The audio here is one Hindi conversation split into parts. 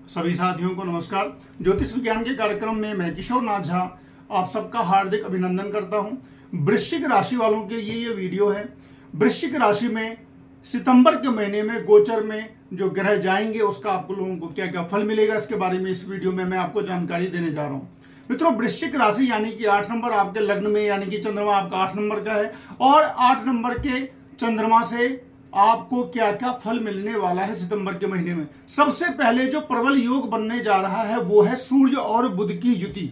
सभी साथियों को नमस्कार। ज्योतिष विज्ञान के कार्यक्रम में मैं किशोर नाथ झा आप सबका हार्दिक अभिनंदन करता हूं। वृश्चिक राशि वालों के लिए ये वीडियो है। वृश्चिक राशि में सितंबर के महीने में गोचर में जो ग्रह जाएंगे उसका आप लोगों को क्या क्या फल मिलेगा, इसके बारे में इस वीडियो में मैं आपको जानकारी देने जा रहा हूं। मित्रों, वृश्चिक राशि यानी कि 8 नंबर आपके लग्न में, यानी कि चंद्रमा आपका 8 नंबर का है और 8 नंबर के चंद्रमा से आपको क्या क्या फल मिलने वाला है सितंबर के महीने में। सबसे पहले जो प्रबल योग बनने जा रहा है वो है सूर्य और बुध की युति।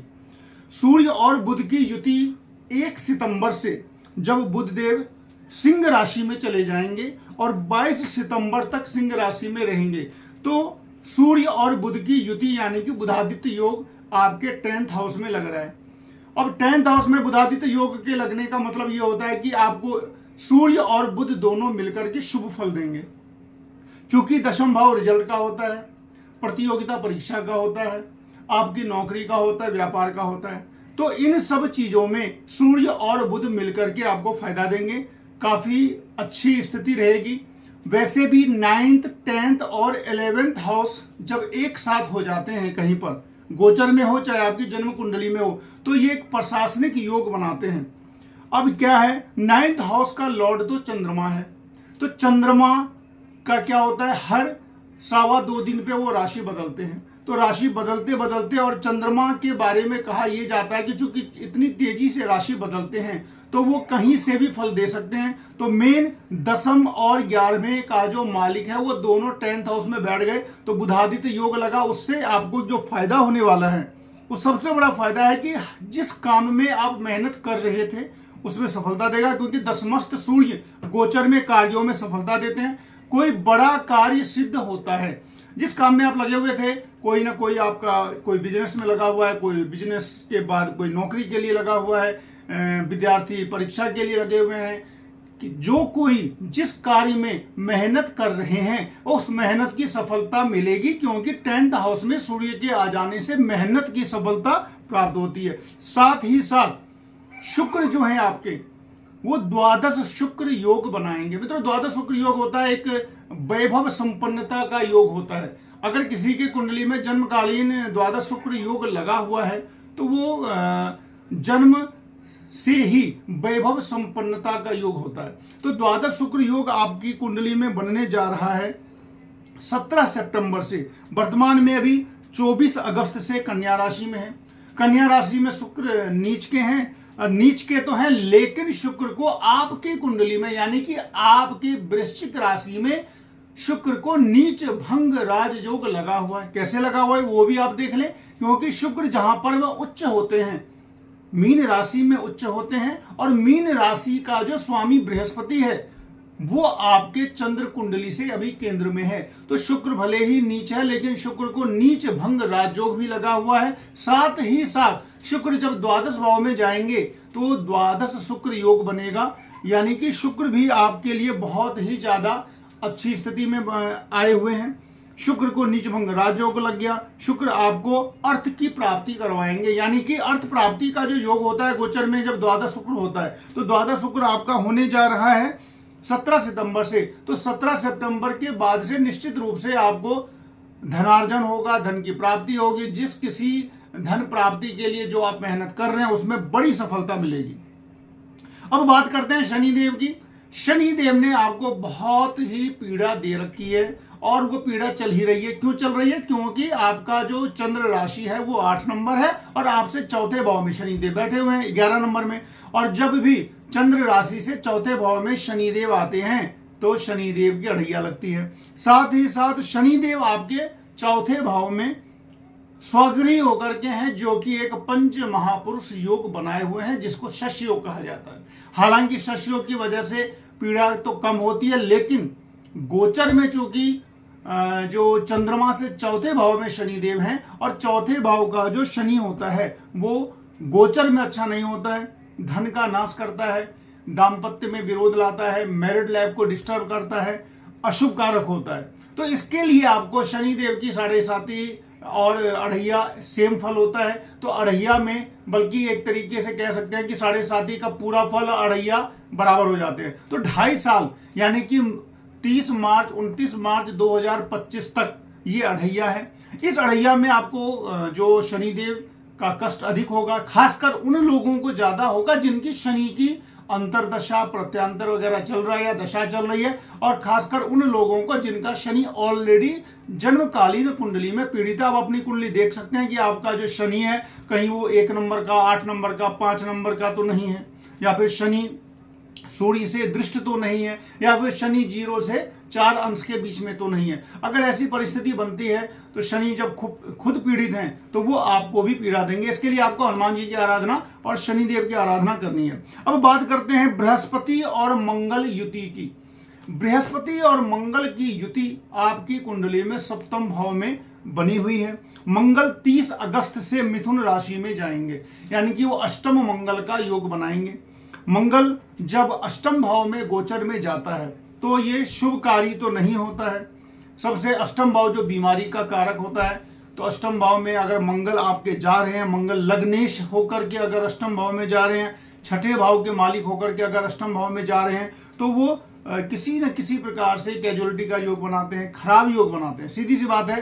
सूर्य और बुध की युति 1 सितंबर से जब बुध देव सिंह राशि में चले जाएंगे और 22 सितंबर तक सिंह राशि में रहेंगे, तो सूर्य और बुध की युति यानी कि बुधादित्य योग आपके 10th हाउस में लग रहा है। अब 10th हाउस में बुधादित्य योग के लगने का मतलब ये होता है कि आपको सूर्य और बुध दोनों मिलकर के शुभ फल देंगे। चूंकि दशम भाव रिजल्ट का होता है, प्रतियोगिता परीक्षा का होता है, आपकी नौकरी का होता है, व्यापार का होता है, तो इन सब चीजों में सूर्य और बुध मिलकर के आपको फायदा देंगे। काफी अच्छी स्थिति रहेगी। वैसे भी 9th 10th और 11th हाउस जब एक साथ हो जाते हैं, कहीं पर गोचर में हो चाहे आपकी जन्म कुंडली में हो, तो ये एक प्रशासनिक योग बनाते हैं। अब क्या है, 9th हाउस का लॉर्ड तो चंद्रमा है, तो चंद्रमा का क्या होता है, हर 2.25 दिन पे वो राशि बदलते हैं। तो राशि बदलते बदलते और चंद्रमा के बारे में कहा यह जाता है कि चूंकि इतनी तेजी से राशि बदलते हैं तो वो कहीं से भी फल दे सकते हैं। तो मेन 10th और 11वें का जो मालिक है वो दोनों 10th हाउस में बैठ गए, तो बुधादित्य योग लगा। उससे आपको जो फायदा होने वाला है वो सबसे बड़ा फायदा है कि जिस काम में आप मेहनत कर रहे थे उसमें सफलता देगा, क्योंकि दशमस्त सूर्य गोचर में कार्यों में सफलता देते हैं। कोई बड़ा कार्य सिद्ध होता है। जिस काम में आप लगे हुए थे, कोई ना कोई आपका कोई बिजनेस में लगा हुआ है, कोई बिजनेस के बाद कोई नौकरी के लिए लगा हुआ है, विद्यार्थी परीक्षा के लिए लगे हुए हैं, कि जो कोई जिस कार्य में मेहनत कर रहे हैं उस मेहनत की सफलता मिलेगी, क्योंकि 10th हाउस में सूर्य के आ जाने से मेहनत की सफलता प्राप्त होती है। साथ ही साथ शुक्र जो है आपके, वो द्वादश शुक्र योग बनाएंगे। मित्रों, द्वादश शुक्र योग होता है एक वैभव संपन्नता का योग होता है। अगर किसी की कुंडली में जन्मकालीन द्वादश शुक्र योग लगा हुआ है तो वो जन्म से ही वैभव संपन्नता का योग होता है। तो द्वादश शुक्र योग आपकी कुंडली में बनने जा रहा है 17 सितंबर से। वर्तमान में अभी 24 अगस्त से कन्या राशि में है। कन्या राशि में शुक्र नीच के हैं, नीच के तो हैं, लेकिन शुक्र को आपकी कुंडली में यानी कि आपकी वृश्चिक राशि में शुक्र को नीच भंग राजयोग लगा हुआ है। कैसे लगा हुआ है वो भी आप देख लें, क्योंकि शुक्र जहां पर वह उच्च होते हैं, मीन राशि में उच्च होते हैं, और मीन राशि का जो स्वामी बृहस्पति है वो आपके चंद्र कुंडली से अभी केंद्र में है। तो शुक्र भले ही नीच है, लेकिन शुक्र को नीच भंग राजयोग भी लगा हुआ है। साथ ही साथ शुक्र जब द्वादश भाव में जाएंगे तो द्वादश शुक्र योग बनेगा, यानी कि शुक्र भी आपके लिए बहुत ही ज्यादा अच्छी स्थिति में आए हुए हैं। शुक्र को नीच भंग राजयोग लग गया। शुक्र आपको अर्थ की प्राप्ति करवाएंगे, यानी कि अर्थ प्राप्ति का जो योग होता है गोचर में जब द्वादश शुक्र होता है, तो द्वादश शुक्र आपका होने जा रहा है 17 सितंबर से। तो 17 सितंबर के बाद से निश्चित रूप से आपको धनार्जन होगा, धन की प्राप्ति होगी। जिस किसी धन प्राप्ति के लिए जो आप मेहनत कर रहे हैं उसमें बड़ी सफलता मिलेगी। अब बात करते हैं शनिदेव की। शनिदेव ने आपको बहुत ही पीड़ा दे रखी है और वो पीड़ा चल ही रही है। क्यों चल रही है? क्योंकि आपका जो चंद्र राशि है वो 8 नंबर है और आपसे 4थे भाव में शनिदेव बैठे हुए हैं 11 नंबर में। और जब भी चंद्र राशि से 4थे भाव में शनिदेव आते हैं तो शनिदेव की अढ़ैया लगती है। साथ ही साथ शनिदेव आपके 4थे भाव में स्वगृही होकर के हैं, जो कि एक पंच महापुरुष योग बनाए हुए हैं, जिसको शस्य योग कहा जाता है। हालांकि शस्य योग की वजह से पीड़ा तो कम होती है, लेकिन गोचर में चूंकि जो चंद्रमा से 4थे भाव में शनिदेव हैं और 4थे भाव का जो शनि होता है वो गोचर में अच्छा नहीं होता है, धन का नाश करता है, दाम्पत्य में विरोध लाता है, मैरिड लाइफ को डिस्टर्ब करता है, अशुभ कारक होता है। तो इसके लिए आपको शनिदेव की 7.5 और अढ़ैया सेम फल होता है। तो अढ़ैया में बल्कि एक तरीके से कह सकते हैं कि 7.5 का पूरा फल अढ़ैया बराबर हो जाते हैं। तो 2.5 साल यानी कि 29 मार्च 2025 तक ये अढ़ैया है। इस अढ़ैया में आपको जो शनिदेव का कष्ट अधिक होगा, खासकर उन लोगों को ज्यादा होगा जिनकी शनि की अंतरदशा प्रत्यांतर वगैरह चल रहा है या दशा चल रही है, और खासकर उन लोगों को जिनका शनि ऑलरेडी जन्मकालीन कुंडली में पीड़ित है। आप अपनी कुंडली देख सकते हैं कि आपका जो शनि है कहीं वो 1 नंबर का, 8 नंबर का, 5 नंबर का तो नहीं है, या फिर शनि सूर्य से दृष्ट तो नहीं है, या फिर शनि 0 से 4 अंश के बीच में तो नहीं है। अगर ऐसी परिस्थिति बनती है तो शनि जब खुद पीड़ित हैं तो वो आपको भी पीड़ा देंगे। इसके लिए आपको हनुमान जी की आराधना और शनिदेव की आराधना करनी है। अब बात करते हैं बृहस्पति और मंगल युति की। बृहस्पति और मंगल की युति आपकी कुंडली में सप्तम भाव में बनी हुई है। मंगल 30 अगस्त से मिथुन राशि में जाएंगे, यानी कि वो अष्टम मंगल का योग बनाएंगे। मंगल जब अष्टम भाव में गोचर में जाता है तो ये शुभकारी तो नहीं होता है। सबसे अष्टम भाव जो बीमारी का कारक होता है, तो अष्टम भाव में अगर मंगल आपके जा रहे हैं, मंगल लग्नेश होकर के अगर अष्टम भाव में जा रहे हैं, छठे भाव के मालिक होकर के अगर अष्टम भाव में जा रहे हैं, तो वो किसी न किसी प्रकार से कैजुअलिटी का योग बनाते हैं, खराब योग बनाते हैं। सीधी सी बात है,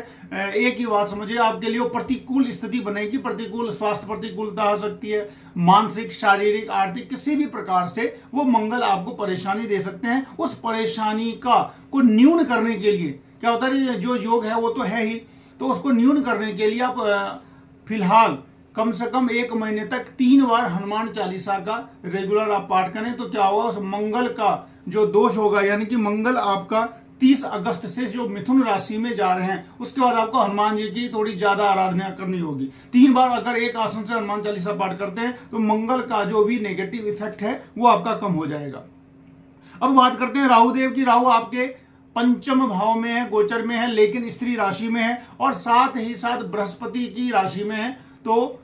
एक ही बात समझिए, आपके लिए प्रतिकूल स्थिति बनेगी, प्रतिकूल स्वास्थ्य प्रतिकूलता हो सकती है, मानसिक शारीरिक आर्थिक किसी भी प्रकार से वो मंगल आपको परेशानी दे सकते हैं। उस परेशानी को न्यून करने के लिए क्या होता है, जो योग है वो तो है ही, तो उसको न्यून करने के लिए आप फिलहाल कम से कम 1 महीने तक 3 बार हनुमान चालीसा का रेगुलर आप पाठ करें, तो क्या होगा, उस मंगल का जो दोष होगा, यानी कि मंगल आपका 30 अगस्त से जो मिथुन राशि में जा रहे हैं, उसके बाद आपको हनुमान जी की थोड़ी ज्यादा आराधना करनी होगी। 3 बार अगर एक आसन से हनुमान चालीसा पाठ करते हैं तो मंगल का जो भी नेगेटिव इफेक्ट है वो आपका कम हो जाएगा। अब बात करते हैं राहुदेव की। राहु आपके पंचम भाव में है, गोचर में है, लेकिन स्त्री राशि में है, और साथ ही साथ बृहस्पति की राशि में है। तो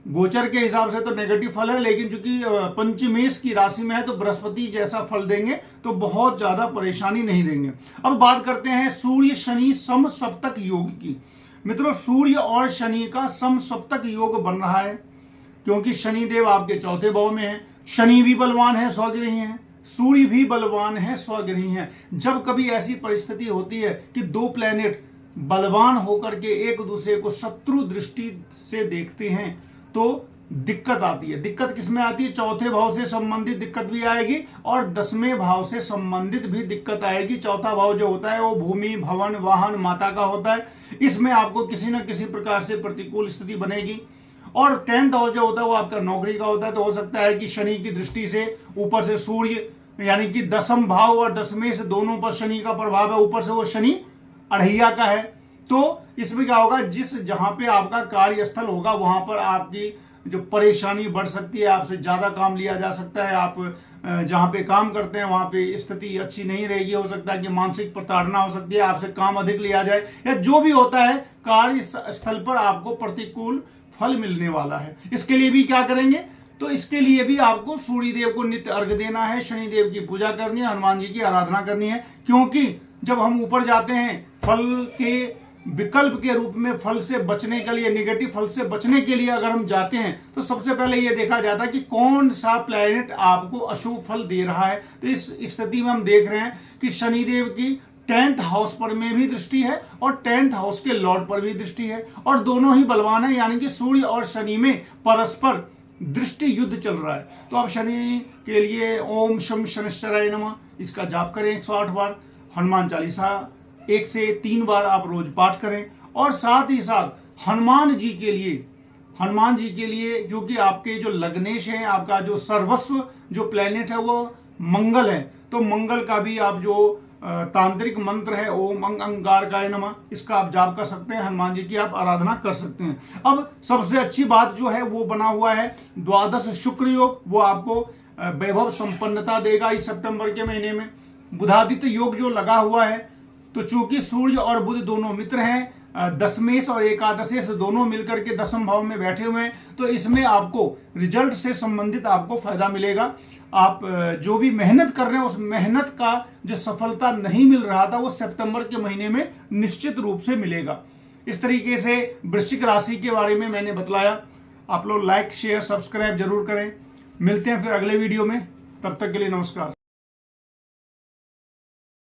गोचर के हिसाब से तो नेगेटिव फल है, लेकिन चूंकि पंचमेश की राशि में है तो बृहस्पति जैसा फल देंगे, तो बहुत ज्यादा परेशानी नहीं देंगे। अब बात करते हैं सूर्य शनि सम सप्तक योग की। मित्रों, सूर्य और शनि का सम सप्तक योग बन रहा है, क्योंकि शनिदेव आपके चौथे भाव में है। शनि भी बलवान है, स्वगृही है, सूर्य भी बलवान है, स्वगृही है। जब कभी ऐसी परिस्थिति होती है कि 2 प्लैनेट बलवान होकर के एक दूसरे को शत्रु दृष्टि से देखते हैं तो दिक्कत आती है। दिक्कत किसमें आती है, चौथे भाव से संबंधित दिक्कत भी आएगी और 10वें भाव से संबंधित भी दिक्कत आएगी। चौथा भाव जो होता है वो भूमि, भवन, वाहन, माता का होता है। इसमें आपको किसी न किसी प्रकार से प्रतिकूल स्थिति बनेगी। और 10th हाउस जो होता है वो आपका नौकरी का होता है, तो हो सकता है कि शनि की दृष्टि से ऊपर से सूर्य, यानी कि 10th भाव और 10वें से दोनों पर शनि का प्रभाव है, ऊपर से वो शनि अढ़ैया का है। तो इसमें क्या होगा, जहां पे आपका कार्यस्थल होगा वहां पर आपकी जो परेशानी बढ़ सकती है, आपसे ज्यादा काम लिया जा सकता है। आप जहां पे काम करते हैं वहां पे स्थिति अच्छी नहीं रहेगी, हो सकता है कि मानसिक प्रताड़ना हो सकती है, आपसे काम अधिक लिया जाए, या जो भी होता है कार्य स्थल पर आपको प्रतिकूल फल मिलने वाला है। इसके लिए भी क्या करेंगे, तो इसके लिए भी आपको सूर्यदेव को नित्य अर्घ्य देना है, शनिदेव की पूजा करनी है, हनुमान जी की आराधना करनी है। क्योंकि जब हम ऊपर जाते हैं, फल के विकल्प के रूप में फल से बचने के लिए, नेगेटिव फल से बचने के लिए अगर हम जाते हैं, तो सबसे पहले यह देखा जाता है कि कौन सा प्लैनेट आपको अशुभ फल दे रहा है। तो इस स्थिति में हम देख रहे हैं कि शनिदेव की 10th हाउस पर में भी दृष्टि है और 10th हाउस के लॉर्ड पर भी दृष्टि है, और दोनों ही बलवान है, यानी कि सूर्य और शनि में परस्पर दृष्टि युद्ध चल रहा है। तो आप शनि के लिए ओम शम शनिश्चराय नमः इसका जाप करें 108 बार, हनुमान चालीसा 1 से 3 बार आप रोज पाठ करें, और साथ ही साथ हनुमान जी के लिए क्योंकि आपके जो लग्नेश हैं, आपका जो सर्वस्व जो प्लेनेट है वो मंगल है, तो मंगल का भी आप जो तांत्रिक मंत्र है ओम अंगारकाय नमः इसका आप जाप कर सकते हैं, हनुमान जी की आप आराधना कर सकते हैं। अब सबसे अच्छी बात जो है वो बना हुआ है द्वादश शुक्र योग, वो आपको वैभव संपन्नता देगा इस सितंबर के महीने में। बुधादित्य योग जो लगा हुआ है, तो चूंकि सूर्य और बुध दोनों मित्र हैं, दशमेश और एकादशेश दोनों मिलकर के 10वें भाव में बैठे हुए हैं, तो इसमें आपको रिजल्ट से संबंधित आपको फायदा मिलेगा। आप जो भी मेहनत कर रहे हैं उस मेहनत का जो सफलता नहीं मिल रहा था वो सितंबर के महीने में निश्चित रूप से मिलेगा। इस तरीके से वृश्चिक राशि के बारे में मैंने बतलाया। आप लोग लाइक शेयर सब्सक्राइब जरूर करें। मिलते हैं फिर अगले वीडियो में, तब तक के लिए नमस्कार।